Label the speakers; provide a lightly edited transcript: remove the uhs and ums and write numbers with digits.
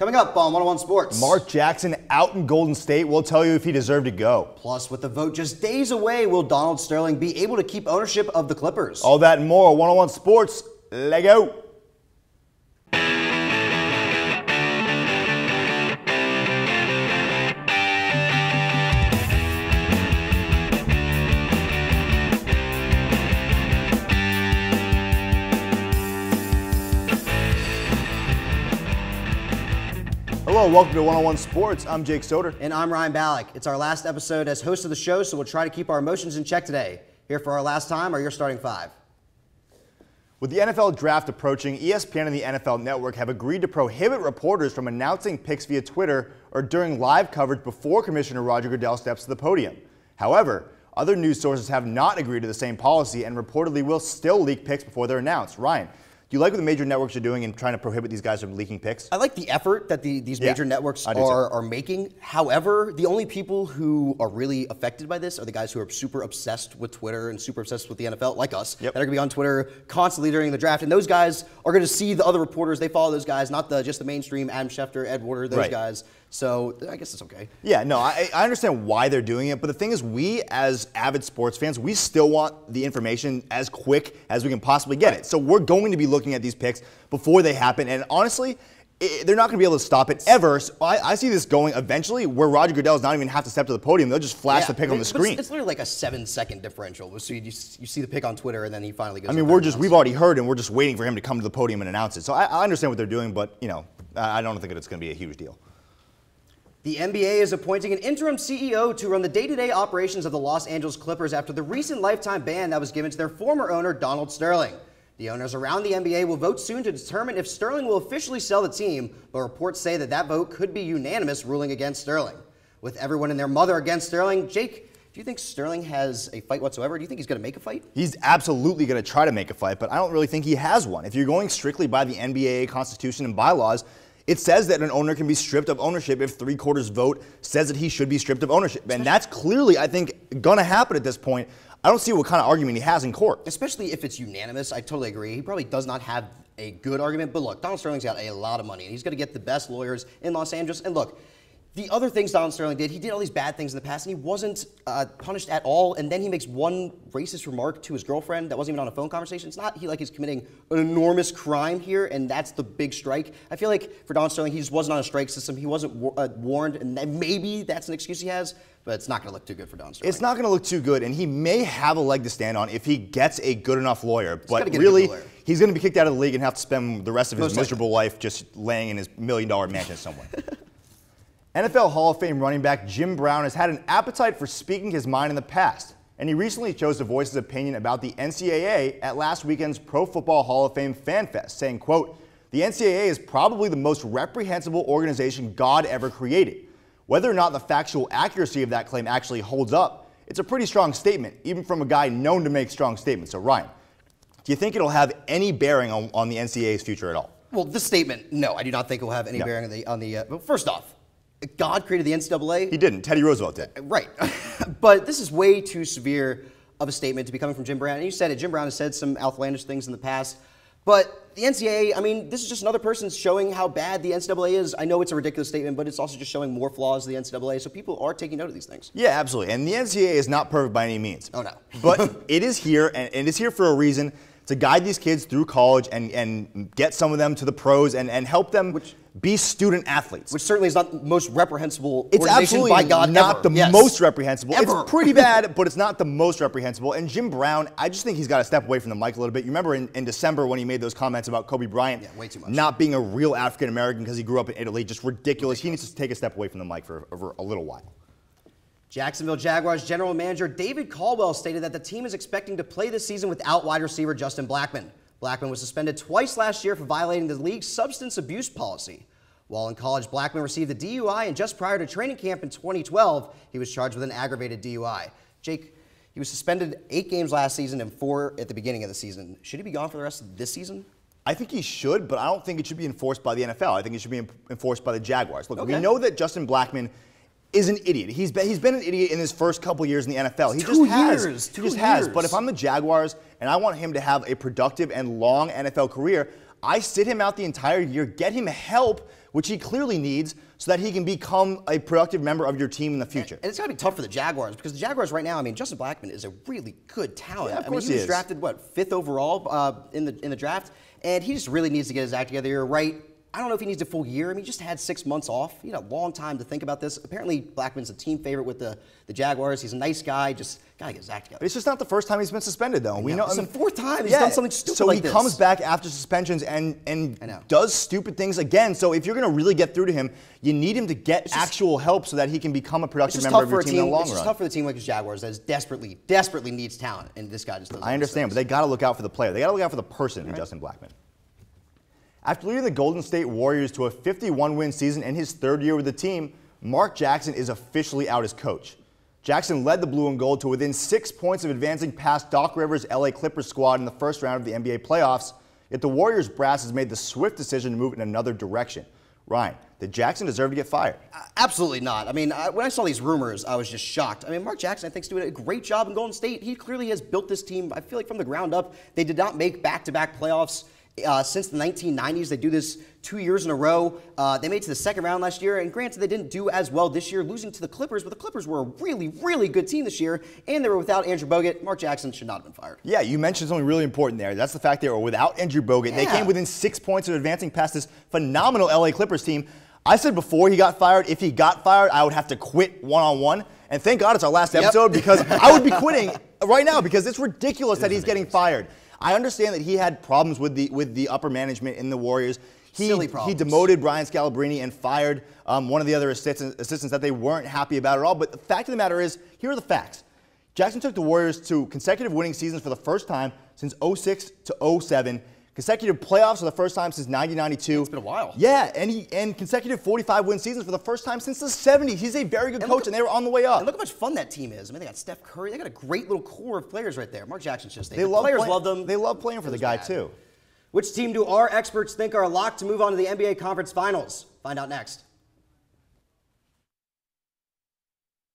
Speaker 1: Coming up on 101 Sports.
Speaker 2: Mark Jackson out in Golden State. We'll tell you if he deserved to go.
Speaker 1: Plus, with the vote just days away, will Donald Sterling be able to keep ownership of the Clippers?
Speaker 2: All that and more. 101 Sports. Let go. Hello, welcome to 101 Sports. I'm Jake Soder.
Speaker 1: And I'm Ryan Ballack. It's our last episode as host of the show, so we'll try to keep our emotions in check today. Here for our last time are your starting five.
Speaker 2: With the NFL draft approaching, ESPN and the NFL Network have agreed to prohibit reporters from announcing picks via Twitter or during live coverage before Commissioner Roger Goodell steps to the podium. However, other news sources have not agreed to the same policy and reportedly will still leak picks before they're announced. Ryan, do you like what the major networks are doing in trying to prohibit these guys from leaking picks?
Speaker 1: I like the effort that these major networks are making. However, the only people who are really affected by this are the guys who are super obsessed with Twitter and super obsessed with the NFL, like us, that are going to be on Twitter constantly during the draft. And those guys are going to see the other reporters. They follow those guys, not just the mainstream Adam Schefter, Ed Warder, those guys. So I guess it's okay.
Speaker 2: Yeah, no, I understand why they're doing it, but the thing is, we as avid sports fans, we still want the information as quick as we can possibly get it. So we're going to be looking at these picks before they happen, and honestly, they're not going to be able to stop it ever. So I see this going eventually where Roger Goodell does not even have to step to the podium. They'll just flash the pick on the screen.
Speaker 1: It's literally like a 7-second differential. So you see the pick on Twitter, and then he finally goes.
Speaker 2: I mean, we've already heard, and we're just waiting for him to come to the podium and announce it. So I understand what they're doing, but I don't think it's going to be a huge deal.
Speaker 1: The NBA is appointing an interim CEO to run the day-to-day operations of the Los Angeles Clippers after the recent lifetime ban that was given to their former owner, Donald Sterling. The owners around the NBA will vote soon to determine if Sterling will officially sell the team, but reports say that vote could be unanimous, ruling against Sterling. With everyone and their mother against Sterling, Jake, do you think Sterling has a fight whatsoever? Do you think he's going to make a fight?
Speaker 2: He's absolutely going to try to make a fight, but I don't really think he has one. If you're going strictly by the NBA Constitution and bylaws, it says that an owner can be stripped of ownership if 3/4 vote says that he should be stripped of ownership. And that's clearly, I think, going to happen at this point. I don't see what kind of argument he has in court.
Speaker 1: Especially if it's unanimous. I totally agree. He probably does not have a good argument. But look, Donald Sterling's got a lot of money, and he's going to get the best lawyers in Los Angeles. And look, the other things Donald Sterling did, he did all these bad things in the past, and he wasn't punished at all. And then he makes one racist remark to his girlfriend that wasn't even on a phone conversation. It's not he's committing an enormous crime here, and that's the big strike. I feel like for Donald Sterling, he just wasn't on a strike system. He wasn't warned, and maybe that's an excuse he has, but it's not going to look too good for Donald Sterling.
Speaker 2: It's not going to look too good, and he may have a leg to stand on if he gets a good enough lawyer. But really, he's going to be kicked out of the league and have to spend the rest of his miserable life just laying in his $1 million mansion somewhere. NFL Hall of Fame running back Jim Brown has had an appetite for speaking his mind in the past, and he recently chose to voice his opinion about the NCAA at last weekend's Pro Football Hall of Fame Fan Fest, saying, quote, "The NCAA is probably the most reprehensible organization God ever created. Whether or not the factual accuracy of that claim actually holds up, it's a pretty strong statement, even from a guy known to make strong statements." So Ryan, do you think it'll have any bearing on the NCAA's future at all?
Speaker 1: Well, this statement, no, I do not think it will have any bearing on the well, first off, God created the NCAA.
Speaker 2: He didn't. Teddy Roosevelt did.
Speaker 1: Right. But this is way too severe of a statement to be coming from Jim Brown. And you said it. Jim Brown has said some outlandish things in the past. But the NCAA, I mean, this is just another person showing how bad the NCAA is. I know it's a ridiculous statement, but it's also just showing more flaws of the NCAA. So people are taking note of these things.
Speaker 2: Yeah, absolutely. And the NCAA is not perfect by any means.
Speaker 1: Oh, no.
Speaker 2: But it is here, and it's here for a reason, to guide these kids through college and get some of them to the pros and help them be student athletes.
Speaker 1: Which certainly is not the most reprehensible
Speaker 2: organization by God. It's absolutely not the most reprehensible.
Speaker 1: Ever.
Speaker 2: It's pretty bad, but it's not the most reprehensible. And Jim Brown, I just think he's got to step away from the mic a little bit. You remember in December when he made those comments about Kobe Bryant
Speaker 1: way too much.
Speaker 2: Not being a real African-American because he grew up in Italy, just ridiculous. He needs to take a step away from the mic for a little while.
Speaker 1: Jacksonville Jaguars general manager David Caldwell stated that the team is expecting to play this season without wide receiver Justin Blackmon. Blackmon was suspended twice last year for violating the league's substance abuse policy. While in college, Blackmon received a DUI, and just prior to training camp in 2012, he was charged with an aggravated DUI. Jake, he was suspended 8 games last season and 4 at the beginning of the season. Should he be gone for the rest of this season?
Speaker 2: I think he should, but I don't think it should be enforced by the NFL. I think it should be enforced by the Jaguars. Look, we know that Justin Blackmon is an idiot. He's been an idiot in his first couple years in the NFL. He just has. But if I'm the Jaguars and I want him to have a productive and long NFL career, I sit him out the entire year, get him help, which he clearly needs, so that he can become a productive member of your team in the future.
Speaker 1: And it's got to be tough for the Jaguars, because the Jaguars right now, I mean, Justin Blackmon is a really good talent.
Speaker 2: Yeah, of course
Speaker 1: he was drafted, what, 5th overall in the draft, and he just really needs to get his act together. You're right. I don't know if he needs a full year. I mean, he just had 6 months off. He had a long time to think about this. Apparently, Blackman's a team favorite with the Jaguars. He's a nice guy. Just got to get his act together.
Speaker 2: It's just not the first time he's been suspended, though. We know
Speaker 1: it's the 4th time he's done something stupid like this.
Speaker 2: So he comes back after suspensions and does stupid things again. So if you're going to really get through to him, you need him to get actual help so that he can become a productive member of your team in the long run.
Speaker 1: It's just tough for the team like the Jaguars that desperately needs talent, and this guy just doesn't.
Speaker 2: I understand, but they got to look out for the player. They got to look out for the person in Justin Blackmon. After leading the Golden State Warriors to a 51-win season in his 3rd year with the team, Mark Jackson is officially out as coach. Jackson led the blue and gold to within 6 points of advancing past Doc Rivers' LA Clippers squad in the first round of the NBA playoffs, yet the Warriors brass has made the swift decision to move in another direction. Ryan, did Jackson deserve to get fired?
Speaker 1: Absolutely not. I mean, when I saw these rumors, I was just shocked. I mean, Mark Jackson, I think, is doing a great job in Golden State. He clearly has built this team, I feel like, from the ground up. They did not make back-to-back playoffs since the 1990s. They do this 2 years in a row. They made it to the 2nd round last year, and granted, they didn't do as well this year, losing to the Clippers, but the Clippers were a really, really good team this year, and they were without Andrew Bogut. Mark Jackson should not have been fired.
Speaker 2: Yeah, you mentioned something really important there. That's the fact they were without Andrew Bogut. Yeah. They came within 6 points of advancing past this phenomenal LA Clippers team. I said before he got fired, if he got fired, I would have to quit one-on-one. And thank God it's our last episode, because I would be quitting right now, because it's ridiculous that he's getting fired. I understand that he had problems with the upper management in the Warriors.
Speaker 1: Silly problems.
Speaker 2: He demoted Brian Scalabrine and fired one of the other assistants that they weren't happy about at all. But the fact of the matter is, here are the facts. Jackson took the Warriors to consecutive winning seasons for the first time since 06 to 07. Consecutive playoffs for the first time since 1992.
Speaker 1: It's been a while.
Speaker 2: Yeah, and consecutive 45-win seasons for the first time since the 70s. He's a very good coach, and they were on the way up.
Speaker 1: And look how much fun that team is. I mean, they got Steph Curry. They got a great little core of players right there. Mark Jackson's just
Speaker 2: the players love them. They love playing for the guy, too.
Speaker 1: Which team do our experts think are locked to move on to the NBA Conference Finals? Find out next.